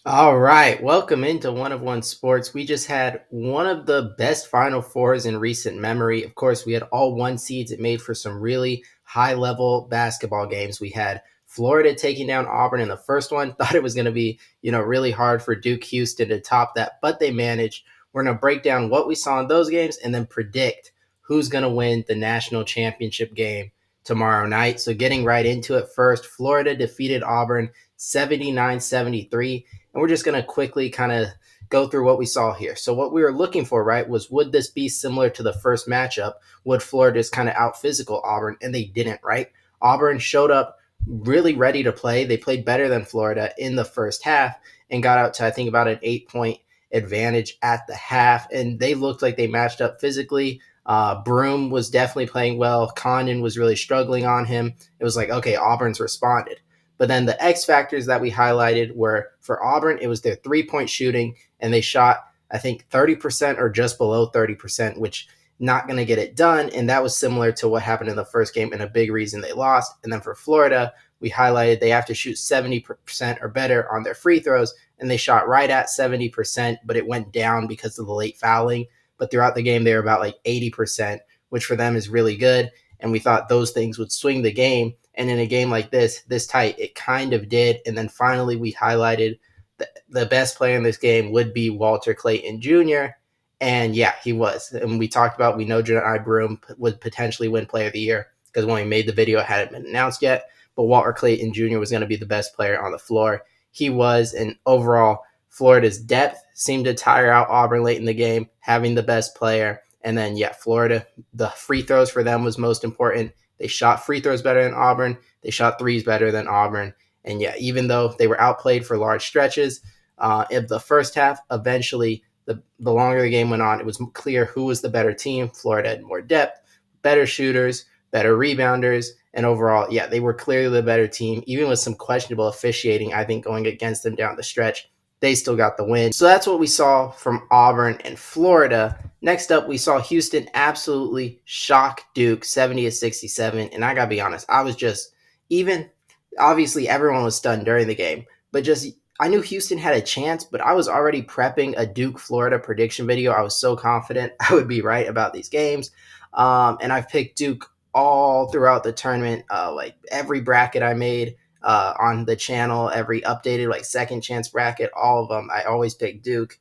All right, welcome into One of One Sports. We just had one of the best Final Fours in recent memory. Of course, we had all one seeds. It made for some really high level basketball games. We had Florida taking down Auburn in the first one. Thought it was going to be, really hard for Duke Houston to top that, but they managed. We're going to break down what we saw in those games and then predict who's going to win the national championship game tomorrow night. So, getting right into it first, Florida defeated Auburn 79-73, and we're just going to quickly kind of go through what we saw here. So what we were looking for, right, was would this be similar to the first matchup? Would Florida just kind of out physical Auburn? And they didn't, right? Auburn showed up really ready to play. They played better than Florida in the first half and got out to, I think, about an 8 point advantage at the half. And they looked like they matched up physically. Broome was definitely playing well. Condon was really struggling on him. It was like, okay, Auburn's responded. But then the X factors that we highlighted were for Auburn, it was their 3 point shooting, and they shot, I think, 30% or just below 30%, which not going to get it done. And that was similar to what happened in the first game and a big reason they lost. And then for Florida, we highlighted they have to shoot 70% or better on their free throws, and they shot right at 70%, but it went down because of the late fouling. But throughout the game, they were about like 80%, which for them is really good. And we thought those things would swing the game. And in a game like this tight, it kind of did. And then finally, we highlighted the best player in this game would be Walter Clayton Jr. And yeah, he was. And we talked about, we know Johni Broome would potentially win Player of the Year because when we made the video, it hadn't been announced yet. But Walter Clayton Jr. was going to be the best player on the floor. He was. And overall, Florida's depth seemed to tire out Auburn late in the game, having the best player. And then, yeah, Florida, the free throws for them was most important. They shot free throws better than Auburn. They shot threes better than Auburn. And yeah, even though they were outplayed for large stretches in the first half, eventually, the longer the game went on, it was clear who was the better team. Florida had more depth, better shooters, better rebounders, and overall, yeah, they were clearly the better team. Even with some questionable officiating, I think, going against them down the stretch, they still got the win. So that's what we saw from Auburn and Florida. Next up, we saw Houston absolutely shock Duke 70-67. And I got to be honest, I was just, even obviously everyone was stunned during the game, but just I knew Houston had a chance, but I was already prepping a Duke Florida prediction video. I was so confident I would be right about these games. And I've picked Duke all throughout the tournament, like every bracket I made on the channel, every updated like second chance bracket, all of them. I always pick Duke.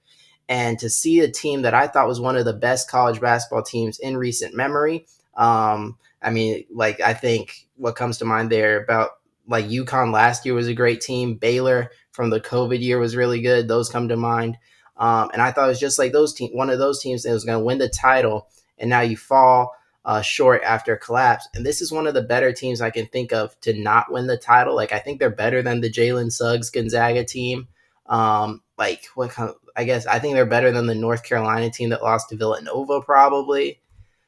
And to see a team that I thought was one of the best college basketball teams in recent memory, I mean, like I think what comes to mind there about like UConn last year was a great team. Baylor from the COVID year was really good. Those come to mind. And I thought it was just like one of those teams that was going to win the title, and now you fall short after a collapse. And this is one of the better teams I can think of to not win the title. Like I think they're better than the Jalen Suggs Gonzaga team. Like what kind of, I guess I think they're better than the North Carolina team that lost to Villanova probably.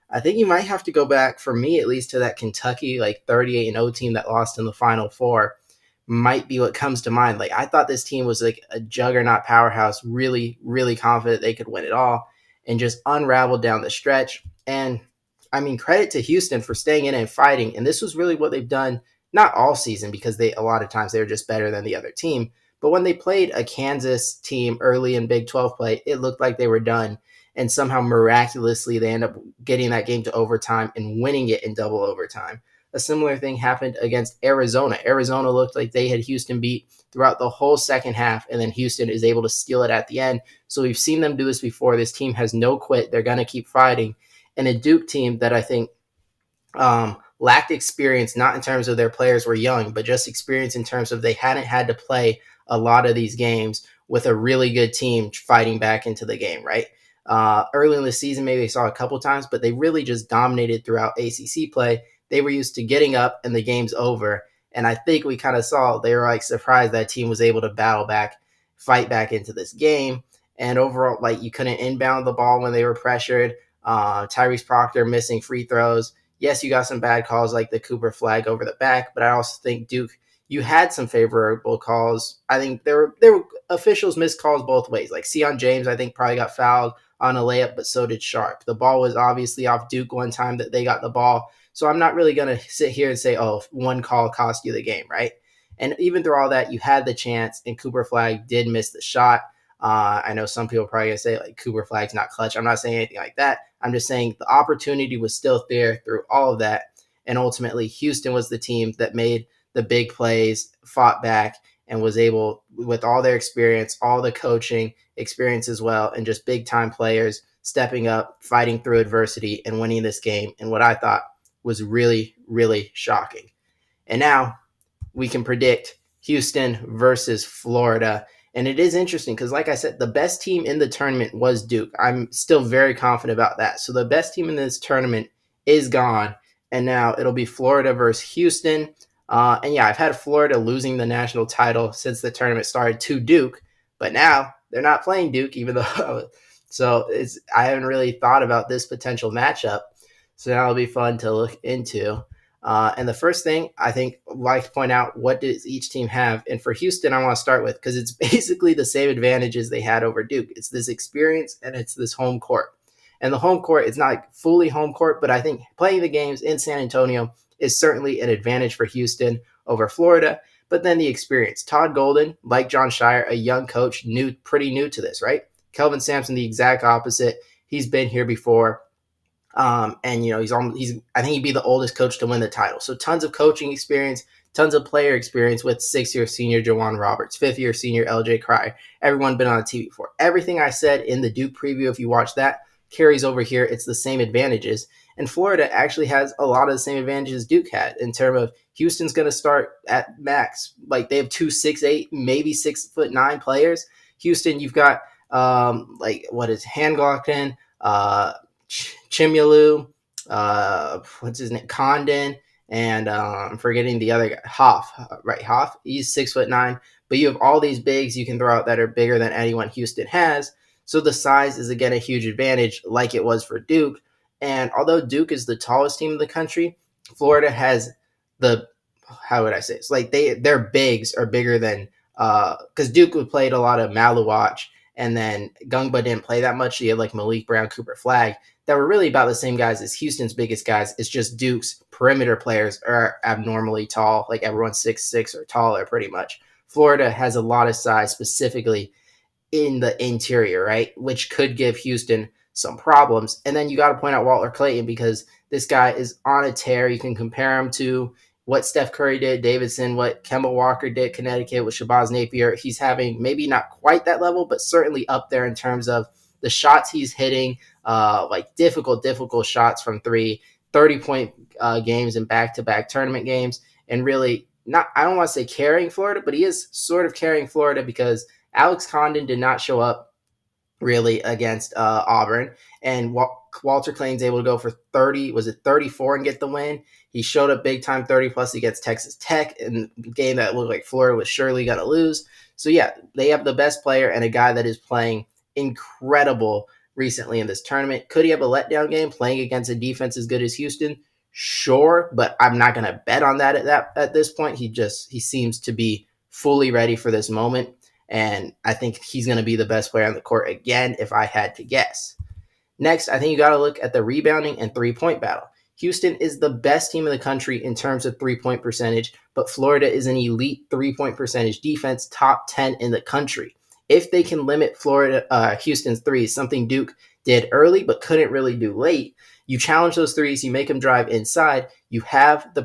I think you might have to go back, for me at least, to that Kentucky like 38-0 team that lost in the Final Four. Might be what comes to mind. Like I thought this team was like a juggernaut powerhouse, really, really confident they could win it all, and just unraveled down the stretch. And I mean, credit to Houston for staying in and fighting. And this was really what they've done, not all season, because they a lot of times they were just better than the other team. But when they played a Kansas team early in Big 12 play, it looked like they were done. And somehow miraculously they end up getting that game to overtime and winning it in double overtime. A similar thing happened against Arizona. Arizona looked like they had Houston beat throughout the whole second half, and then Houston is able to steal it at the end. So we've seen them do this before. This team has no quit. They're going to keep fighting. And a Duke team that I think lacked experience, not in terms of their players were young, but just experience in terms of they hadn't had to play a lot of these games with a really good team fighting back into the game, right? Early in the season, maybe they saw a couple times, but they really just dominated throughout ACC play. They were used to getting up and the game's over. And I think we kind of saw they were like surprised that team was able to battle back, fight back into this game. And overall, like you couldn't inbound the ball when they were pressured. Tyrese Proctor missing free throws. Yes, you got some bad calls like the Cooper flag over the back, but I also think Duke, you had some favorable calls. I think there were officials missed calls both ways. Like Sion James, I think probably got fouled on a layup, but so did Sharp. The ball was obviously off Duke one time that they got the ball. So I'm not really going to sit here and say, oh, one call cost you the game, right? And even through all that, you had the chance, and Cooper Flag did miss the shot. I know some people are probably gonna say like Cooper Flag's not clutch. I'm not saying anything like that. I'm just saying the opportunity was still there through all of that, and ultimately Houston was the team that made the big plays, fought back, and was able, with all their experience, all the coaching experience as well, and just big time players stepping up, fighting through adversity, and winning this game in what I thought was really, really shocking. And now we can predict Houston versus Florida. And it is interesting because, like I said, the best team in the tournament was Duke. I'm still very confident about that. So the best team in this tournament is gone. And now it'll be Florida versus Houston. And yeah, I've had Florida losing the national title since the tournament started to Duke. But now they're not playing Duke, even though. So I haven't really thought about this potential matchup. So now it'll be fun to look into. And the first thing I think I'd like to point out, what does each team have? And for Houston, I want to start with, because it's basically the same advantages they had over Duke. It's this experience and it's this home court. And the home court, it's not like fully home court, but I think playing the games in San Antonio is certainly an advantage for Houston over Florida. But then the experience. Todd Golden, like Jon Scheyer, a young coach, pretty new to this, right? Kelvin Sampson, the exact opposite. He's been here before. And he's I think he'd be the oldest coach to win the title. So tons of coaching experience, tons of player experience with 6-year senior Jawan Roberts, 5th-year senior LJ Cryer. Everyone been on TV before. Everything I said in the Duke preview, if you watch that, carries over here. It's the same advantages. And Florida actually has a lot of the same advantages Duke had in terms of Houston's going to start at max. Like they have 2 6'8", maybe 6'9" players. Houston, you've got what is Handglocken, Chimulu, what's his name, Condon, and I'm forgetting the other guy, Hoff, right? Hoff, he's 6'9", but you have all these bigs you can throw out that are bigger than anyone Houston has. So the size is again a huge advantage, like it was for Duke. And although Duke is the tallest team in the country, Florida has the, how would I say, it's like their bigs are bigger than, because Duke played a lot of Maluach, and then Gungba didn't play that much. So you had like Malik Brown, Cooper Flag, that were really about the same guys as Houston's biggest guys. It's just Duke's perimeter players are abnormally tall. Like everyone's 6'6" or taller pretty much. Florida has a lot of size, specifically in the interior, right? Which could give Houston some problems. And then you got to point out Walter Clayton, because this guy is on a tear. You can compare him to what Steph Curry did, Davidson, what Kemba Walker did, Connecticut with Shabazz Napier. He's having maybe not quite that level, but certainly up there in terms of the shots he's hitting, like difficult shots from three, 30-point games in back-to-back tournament games, and really not, I don't want to say carrying Florida, but he is sort of carrying Florida, because Alex Condon did not show up really against Auburn, and Walter Clayton's able to go for 30, was it 34, and get the win. He showed up big time, 30 plus against Texas Tech in a game that looked like Florida was surely going to lose. So yeah, they have the best player and a guy that is playing incredible recently in this tournament. Could he have a letdown game playing against a defense as good as Houston? Sure, but I'm not going to bet on that at this point. He seems to be fully ready for this moment, and I think he's going to be the best player on the court again, if I had to guess. Next, I think you got to look at the rebounding and three-point battle. Houston is the best team in the country in terms of three-point percentage, but Florida is an elite three-point percentage defense, top 10 in the country. If they can limit Houston's threes, something Duke did early but couldn't really do late, you challenge those threes, you make them drive inside, you have the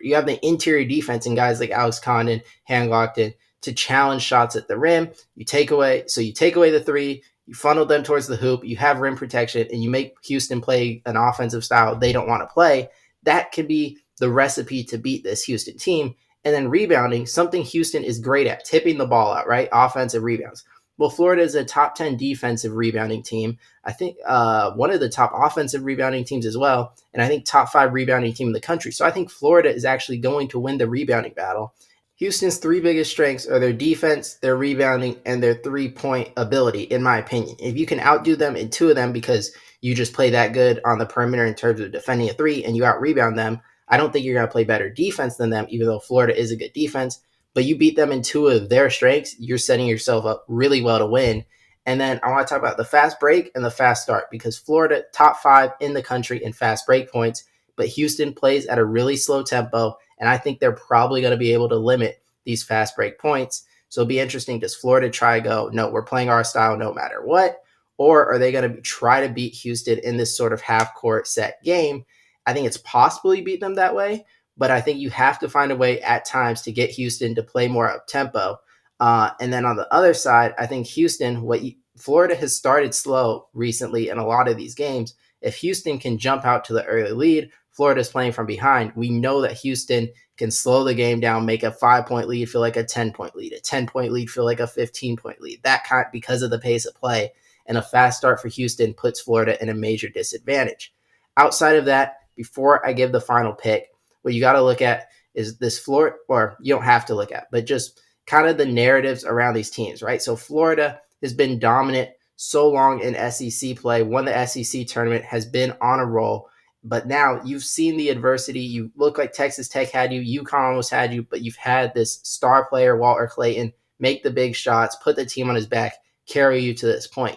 you have the interior defense and guys like Alex Condon, Handglocken to challenge shots at the rim. You take away the three, you funnel them towards the hoop, you have rim protection, and you make Houston play an offensive style they don't want to play. That can be the recipe to beat this Houston team. And then rebounding, something Houston is great at, tipping the ball out, right? Offensive rebounds. Well, Florida is a top 10 defensive rebounding team. I think one of the top offensive rebounding teams as well. And I think top 5 rebounding team in the country. So I think Florida is actually going to win the rebounding battle. Houston's 3 biggest strengths are their defense, their rebounding, and their three-point ability, in my opinion. If you can outdo them in 2 of them because you just play that good on the perimeter in terms of defending a 3 and you out-rebound them, I don't think you're going to play better defense than them, even though Florida is a good defense. But you beat them in 2 of their strengths, you're setting yourself up really well to win. And then I want to talk about the fast break and the fast start, because Florida, top 5 in the country in fast break points, but Houston plays at a really slow tempo, and I think they're probably going to be able to limit these fast break points. So it'll be interesting. Does Florida try go, no, we're playing our style no matter what? Or are they going to try to beat Houston in this sort of half court set game? I think it's possible you beat them that way, but I think you have to find a way at times to get Houston to play more up tempo. And then on the other side, I think Houston, Florida has started slow recently in a lot of these games. If Houston can jump out to the early lead, Florida's playing from behind. We know that Houston can slow the game down, make a 5-point lead feel like a 10-point lead, a 10-point lead feel like a 15-point lead. That kind because of the pace of play. And a fast start for Houston puts Florida in a major disadvantage. Outside of that, before I give the final pick, what you got to look at is this Florida, or you don't have to look at, but just kind of the narratives around these teams, right? So Florida has been dominant so long in SEC play, won the SEC tournament, has been on a roll. But now you've seen the adversity. You look like Texas Tech had you, UConn almost had you, but you've had this star player, Walter Clayton, make the big shots, put the team on his back, carry you to this point.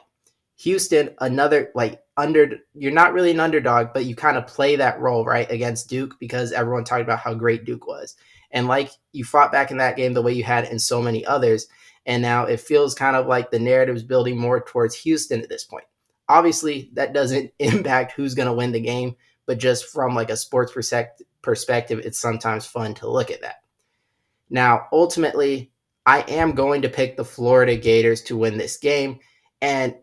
Houston, another you're not really an underdog, but you kind of play that role, right, against Duke because everyone talked about how great Duke was. And like you fought back in that game the way you had in so many others. And now it feels kind of like the narrative's building more towards Houston at this point. Obviously, that doesn't impact who's going to win the game, but just from like a sports perspective, it's sometimes fun to look at that. Now, ultimately, I am going to pick the Florida Gators to win this game. And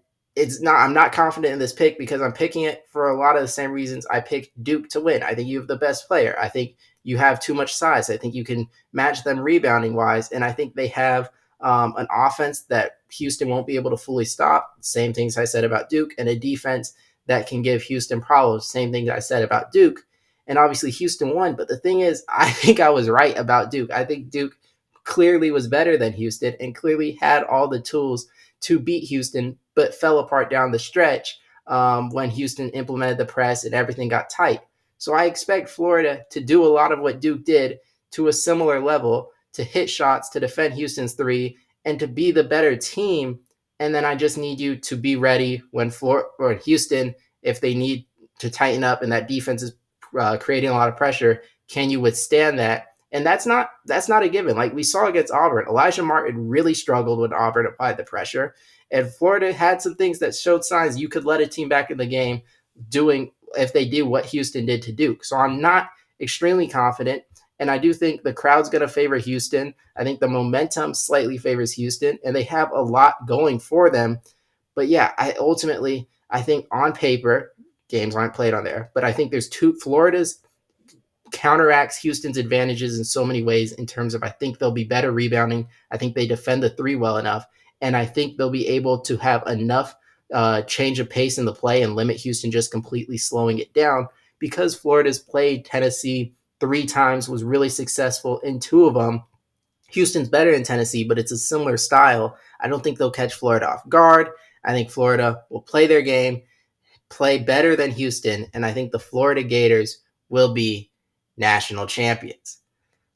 I'm not confident in this pick because I'm picking it for a lot of the same reasons I picked Duke to win. I think you have the best player. I think you have too much size. I think you can match them rebounding wise. And I think they have an offense that Houston won't be able to fully stop. Same things I said about Duke, and a defense that can give Houston problems. Same thing I said about Duke. And obviously Houston won. But the thing is, I think I was right about Duke. I think Duke clearly was better than Houston and clearly had all the tools to beat Houston, but fell apart down the stretch when Houston implemented the press and everything got tight. So I expect Florida to do a lot of what Duke did to a similar level, to hit shots, to defend Houston's three, and to be the better team. And then I just need you to be ready when Houston, if they need to tighten up and that defense is creating a lot of pressure, can you withstand that? And that's not a given. Like we saw against Auburn, Elijah Martin really struggled when Auburn applied the pressure. And Florida had some things that showed signs you could let a team back in the game doing if they do what Houston did to Duke. So I'm not extremely confident. And I do think the crowd's going to favor Houston. I think the momentum slightly favors Houston, and they have a lot going for them. But yeah, I think on paper, games aren't played on there, but I think there's Florida's counteracts Houston's advantages in so many ways in terms of I think they'll be better rebounding. I think they defend the three well enough. And I think they'll be able to have enough change of pace in the play and limit Houston just completely slowing it down because Florida's played Tennessee 3 times, was really successful in 2 of them. Houston's better than Tennessee, but it's a similar style. I don't think they'll catch Florida off guard. I think Florida will play their game, play better than Houston, and I think the Florida Gators will be national champions.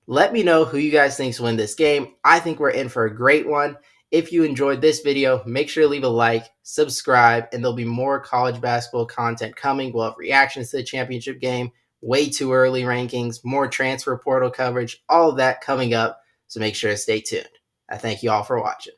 Let me know who you guys think win this game. I think we're in for a great one. If you enjoyed this video, make sure to leave a like, subscribe, and there'll be more college basketball content coming. We'll have reactions to the championship game, way too early rankings, more transfer portal coverage, all of that coming up. So make sure to stay tuned. I thank you all for watching.